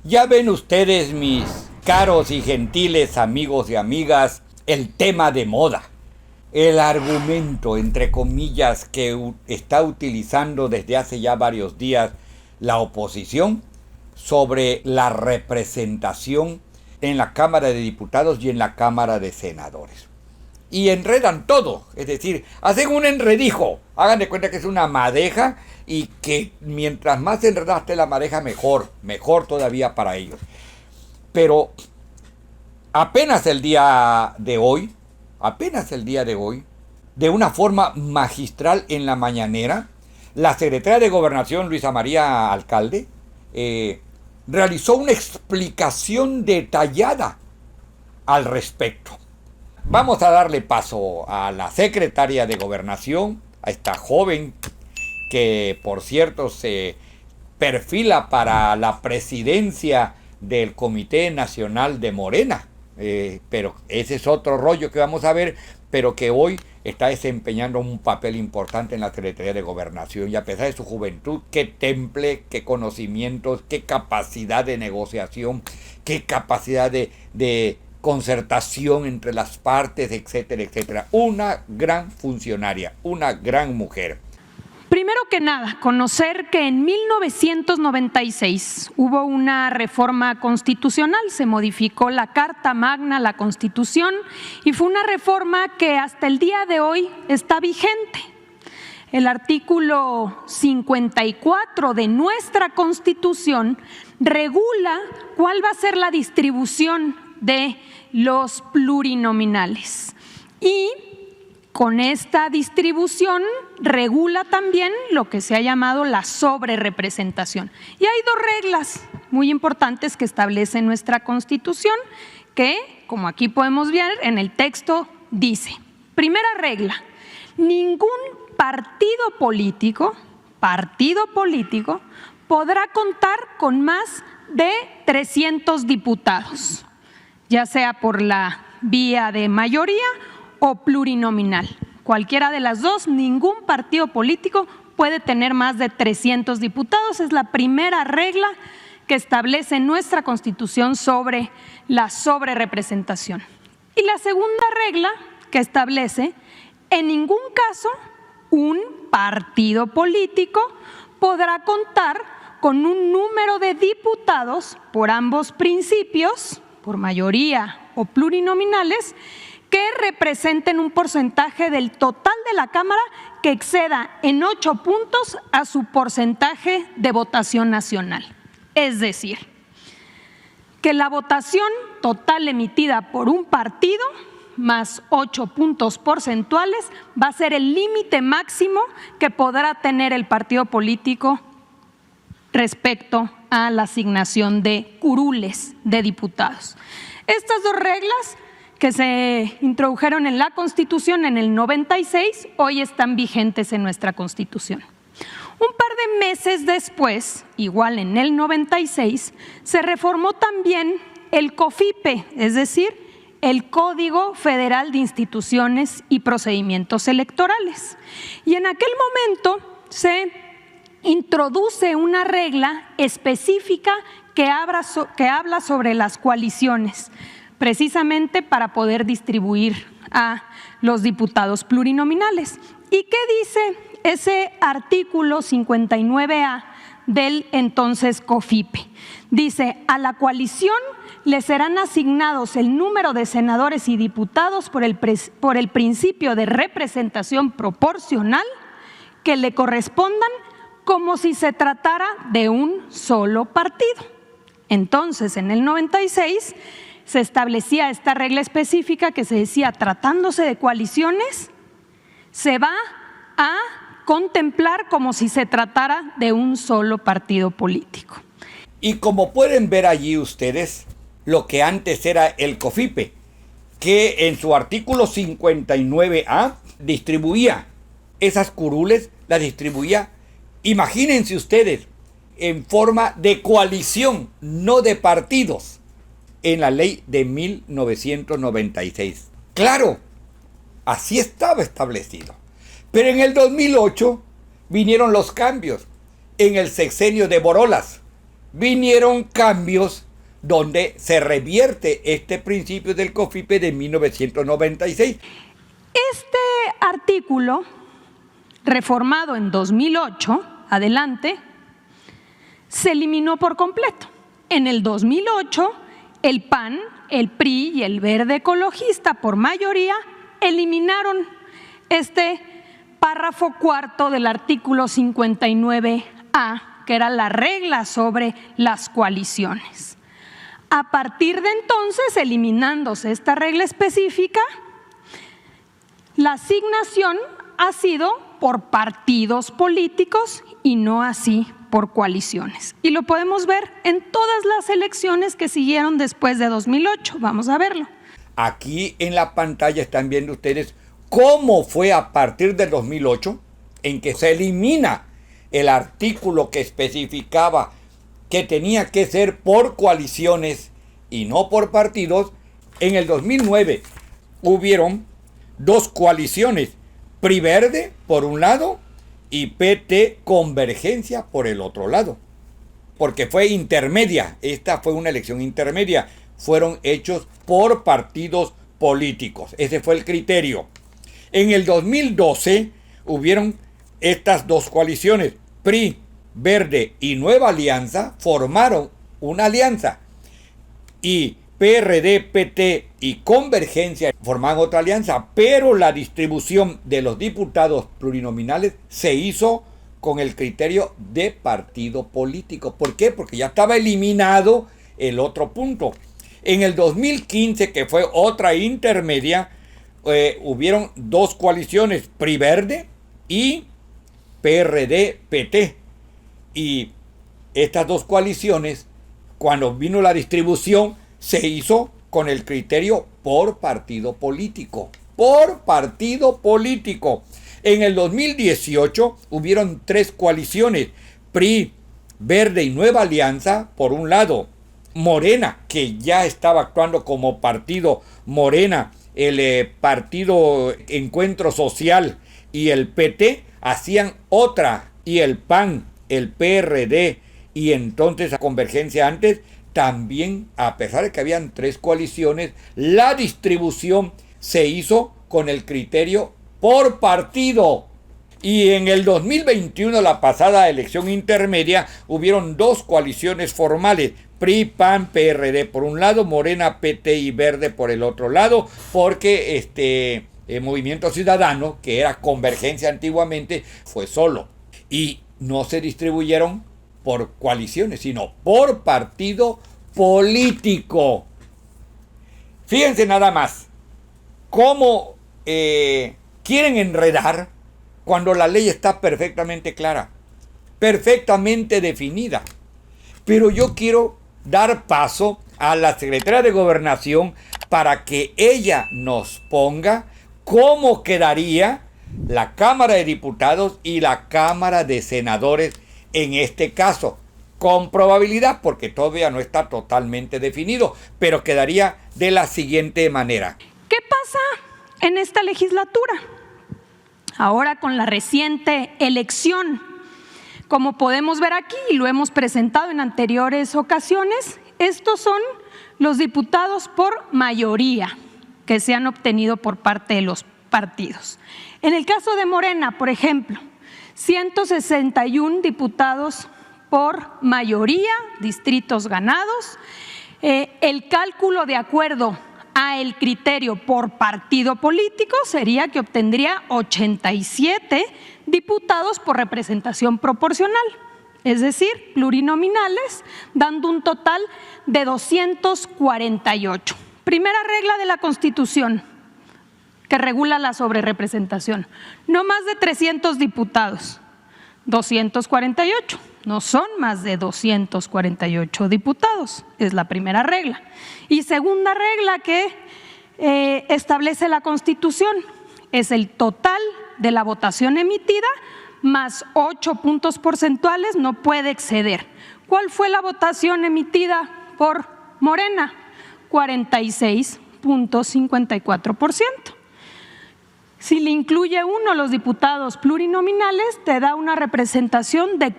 Ya ven ustedes, mis caros y gentiles amigos y amigas, el tema de moda. El argumento, entre comillas, que está utilizando desde hace ya varios días la oposición sobre la representación en la Cámara de Diputados y en la Cámara de Senadores. Y enredan todo, es decir, hacen un enredijo. Hagan de cuenta que es una madeja y que mientras más enredaste la madeja, mejor todavía para ellos. Pero apenas el día de hoy, de una forma magistral en la mañanera, la secretaria de Gobernación, Luisa María Alcalde, realizó una explicación detallada al respecto. Vamos a darle paso a la secretaria de Gobernación, a esta joven que, por cierto, se perfila para la presidencia del Comité Nacional de Morena. Pero ese es otro rollo que vamos a ver, pero que hoy está desempeñando un papel importante en la Secretaría de Gobernación. Y a pesar de su juventud, qué temple, qué conocimientos, qué capacidad de negociación, qué capacidad de concertación entre las partes, etcétera, etcétera. Una gran funcionaria, una gran mujer. Primero que nada, conocer que en 1996 hubo una reforma constitucional, se modificó la Carta Magna, la Constitución, y fue una reforma que hasta el día de hoy está vigente. El artículo 54 de nuestra Constitución regula cuál va a ser la distribución de los plurinominales. Y con esta distribución regula también lo que se ha llamado la sobrerepresentación. Y hay dos reglas muy importantes que establece nuestra Constitución que, como aquí podemos ver en el texto, dice: primera regla, ningún partido político podrá contar con más de 300 diputados, ya sea por la vía de mayoría o plurinominal. Cualquiera de las dos, ningún partido político puede tener más de 300 diputados. Es la primera regla que establece nuestra Constitución sobre la sobrerepresentación. Y la segunda regla que establece: en ningún caso un partido político podrá contar con un número de diputados por ambos principios, por mayoría o plurinominales, que representen un porcentaje del total de la Cámara que exceda en 8 puntos a su porcentaje de votación nacional. Es decir, que la votación total emitida por un partido más 8 puntos porcentuales va a ser el límite máximo que podrá tener el partido político respecto a la asignación de curules de diputados. Estas dos reglas que se introdujeron en la Constitución en el 96, hoy están vigentes en nuestra Constitución. Un par de meses después, igual en el 96, se reformó también el COFIPE, es decir, el Código Federal de Instituciones y Procedimientos Electorales. Y en aquel momento se introduce una regla específica que habla sobre las coaliciones, precisamente para poder distribuir a los diputados plurinominales. ¿Y qué dice ese artículo 59A del entonces COFIPE? Dice: a la coalición le serán asignados el número de senadores y diputados por el principio de representación proporcional que le correspondan, como si se tratara de un solo partido. Entonces, en el 96 se establecía esta regla específica que se decía: tratándose de coaliciones, se va a contemplar como si se tratara de un solo partido político. Y como pueden ver allí ustedes, lo que antes era el COFIPE, que en su artículo 59A distribuía esas curules, las distribuía, imagínense ustedes, en forma de coalición, no de partidos, en la ley de 1996. Claro, así estaba establecido. Pero en el 2008 vinieron los cambios. En el sexenio de Borolas vinieron cambios donde se revierte este principio del COFIPE de 1996. Este artículo, reformado en 2008, adelante, se eliminó por completo. En el 2008, el PAN, el PRI y el Verde Ecologista, por mayoría, eliminaron este párrafo cuarto del artículo 59A, que era la regla sobre las coaliciones. A partir de entonces, eliminándose esta regla específica, la asignación ha sido por partidos políticos y no así por coaliciones. Y lo podemos ver en todas las elecciones que siguieron después de 2008. Vamos a verlo. Aquí en la pantalla están viendo ustedes cómo fue a partir del 2008 en que se elimina el artículo que especificaba que tenía que ser por coaliciones y no por partidos. En el 2009 hubieron dos coaliciones, PRI Verde por un lado y PT Convergencia por el otro lado, porque fue intermedia. Esta fue una elección intermedia, fueron hechos por partidos políticos, ese fue el criterio. En el 2012 hubieron estas dos coaliciones, PRI, Verde y Nueva Alianza formaron una alianza, y PRD, PT y Convergencia forman otra alianza, pero la distribución de los diputados plurinominales se hizo con el criterio de partido político. ¿Por qué? Porque ya estaba eliminado el otro punto. En el 2015, que fue otra intermedia, hubieron dos coaliciones, PRI Verde y PRD, PT. Y estas dos coaliciones, cuando vino la distribución, se hizo con el criterio por partido político. Por partido político. En el 2018 hubieron tres coaliciones, PRI, Verde y Nueva Alianza, por un lado. Morena, que ya estaba actuando como partido, Morena, el partido Encuentro Social y el PT hacían otra, y el PAN, el PRD y entonces la Convergencia antes, también, a pesar de que habían tres coaliciones, la distribución se hizo con el criterio por partido. Y en el 2021, la pasada elección intermedia, hubieron dos coaliciones formales, PRI, PAN, PRD por un lado, Morena, PT y Verde por el otro lado, porque el Movimiento Ciudadano, que era Convergencia antiguamente, fue solo. Y no se distribuyeron por coaliciones, sino por partido político. Fíjense nada más cómo quieren enredar cuando la ley está perfectamente clara, perfectamente definida. Pero yo quiero dar paso a la Secretaría de Gobernación para que ella nos ponga cómo quedaría la Cámara de Diputados y la Cámara de Senadores en este caso, con probabilidad, porque todavía no está totalmente definido, pero quedaría de la siguiente manera. ¿Qué pasa en esta legislatura? Ahora con la reciente elección, como podemos ver aquí y lo hemos presentado en anteriores ocasiones, estos son los diputados por mayoría que se han obtenido por parte de los partidos. En el caso de Morena, por ejemplo, 161 diputados por mayoría, distritos ganados. El cálculo de acuerdo a el criterio por partido político sería que obtendría 87 diputados por representación proporcional, es decir, plurinominales, dando un total de 248. Primera regla de la Constitución que regula la sobrerepresentación: no más de 300 diputados, 248, no son más de 248 diputados, es la primera regla. Y segunda regla que establece la Constitución, es el total de la votación emitida más 8 puntos porcentuales, no puede exceder. ¿Cuál fue la votación emitida por Morena? 46.54%. Si le incluye uno los diputados plurinominales, te da una representación de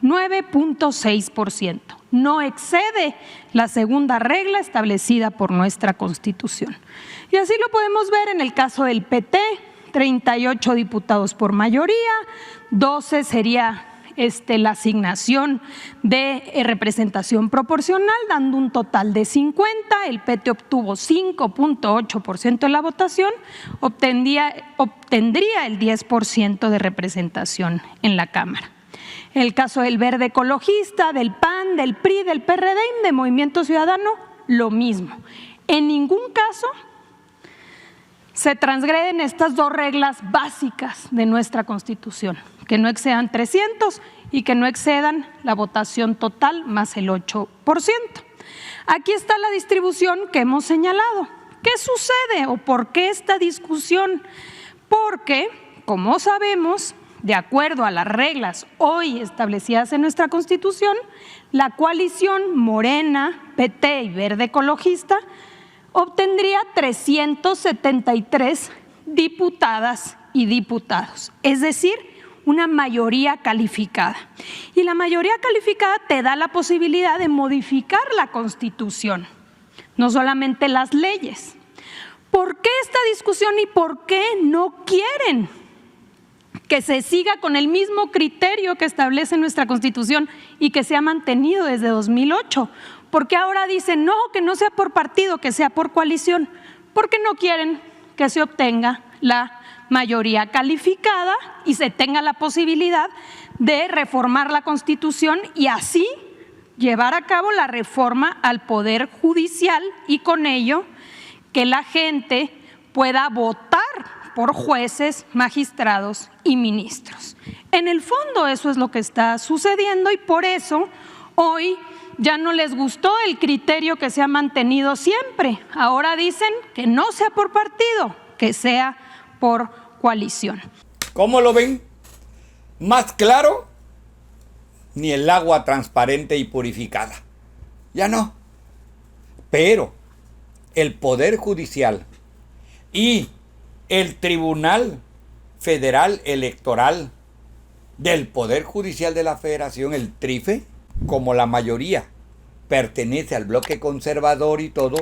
9.6%. No excede la segunda regla establecida por nuestra Constitución. Y así lo podemos ver en el caso del PT, 38 diputados por mayoría, 12 sería la asignación de representación proporcional, dando un total de 50. El PT obtuvo 5.8% de la votación, obtendría el 10% de representación en la Cámara. El caso del Verde Ecologista, del PAN, del PRI, del PRD y de Movimiento Ciudadano, lo mismo. En ningún caso se transgreden estas dos reglas básicas de nuestra Constitución, que no excedan 300 y que no excedan la votación total más el 8%. Aquí está la distribución que hemos señalado. ¿Qué sucede o por qué esta discusión? Porque, como sabemos, de acuerdo a las reglas hoy establecidas en nuestra Constitución, la coalición Morena, PT y Verde Ecologista obtendría 373 diputadas y diputados, es decir, una mayoría calificada. Y la mayoría calificada te da la posibilidad de modificar la Constitución, no solamente las leyes. ¿Por qué esta discusión y por qué no quieren que se siga con el mismo criterio que establece nuestra Constitución y que se ha mantenido desde 2008? ¿Por qué ahora dicen no, que no sea por partido, que sea por coalición? Porque no quieren que se obtenga la mayoría calificada y se tenga la posibilidad de reformar la Constitución y así llevar a cabo la reforma al Poder Judicial y con ello que la gente pueda votar por jueces, magistrados y ministros. En el fondo eso es lo que está sucediendo y por eso hoy ya no les gustó el criterio que se ha mantenido siempre. Ahora dicen que no sea por partido, que sea por coalición. ¿Cómo lo ven? ¿Más claro? Ni el agua transparente y purificada. Ya no. Pero el Poder Judicial y el Tribunal Federal Electoral del Poder Judicial de la Federación, el TRIFE, como la mayoría pertenece al bloque conservador y todo,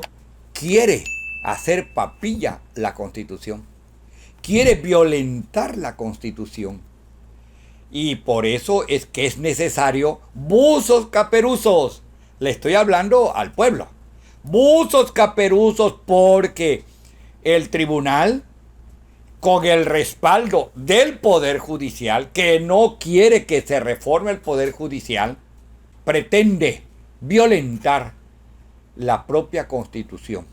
quiere hacer papilla la Constitución. Quiere violentar la Constitución. Y por eso es que es necesario buzos caperuzos. Le estoy hablando al pueblo. Buzos caperuzos porque el tribunal, con el respaldo del Poder Judicial, que no quiere que se reforme el Poder Judicial, pretende violentar la propia Constitución,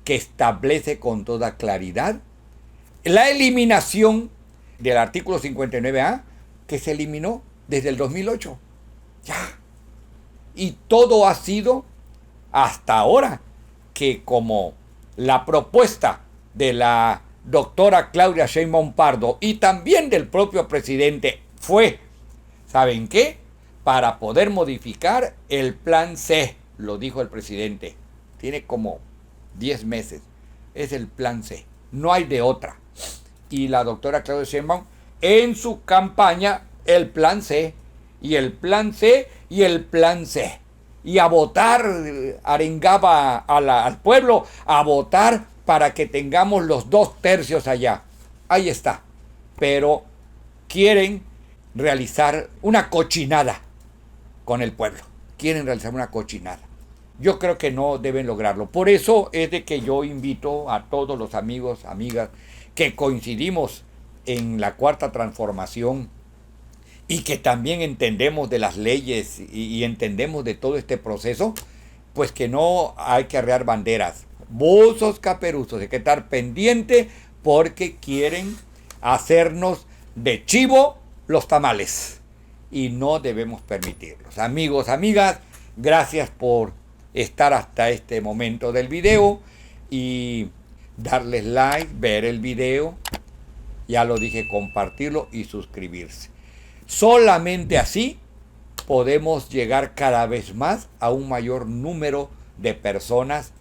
que establece con toda claridad la eliminación del artículo 59A, que se eliminó desde el 2008. Ya. Y todo ha sido hasta ahora que, como la propuesta de la doctora Claudia Sheinbaum Pardo y también del propio presidente fue, ¿saben qué? Para poder modificar el plan C, lo dijo el presidente. Tiene como 10 meses. Es el plan C. No hay de otra. Y la doctora Claudia Sheinbaum, en su campaña, el plan C, y el plan C, y el plan C. Y a votar, arengaba al pueblo a votar para que tengamos los 2/3 allá. Ahí está. Pero quieren realizar una cochinada con el pueblo. Quieren realizar una cochinada. Yo creo que no deben lograrlo. Por eso es de que yo invito a todos los amigos, amigas, que coincidimos en la Cuarta Transformación y que también entendemos de las leyes y entendemos de todo este proceso, pues que no hay que arrear banderas. Buzos caperuzos, hay que estar pendiente porque quieren hacernos de chivo los tamales y no debemos permitirlos. Amigos, amigas, gracias por estar hasta este momento del video y darles like, ver el video, ya lo dije, compartirlo y suscribirse. Solamente así podemos llegar cada vez más a un mayor número de personas.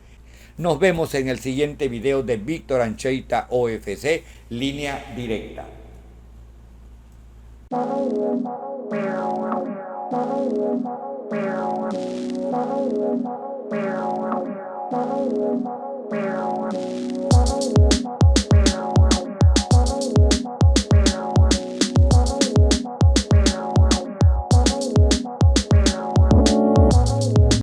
Nos vemos en el siguiente video de Víctor Ancheita OFC, Línea Directa. Wow.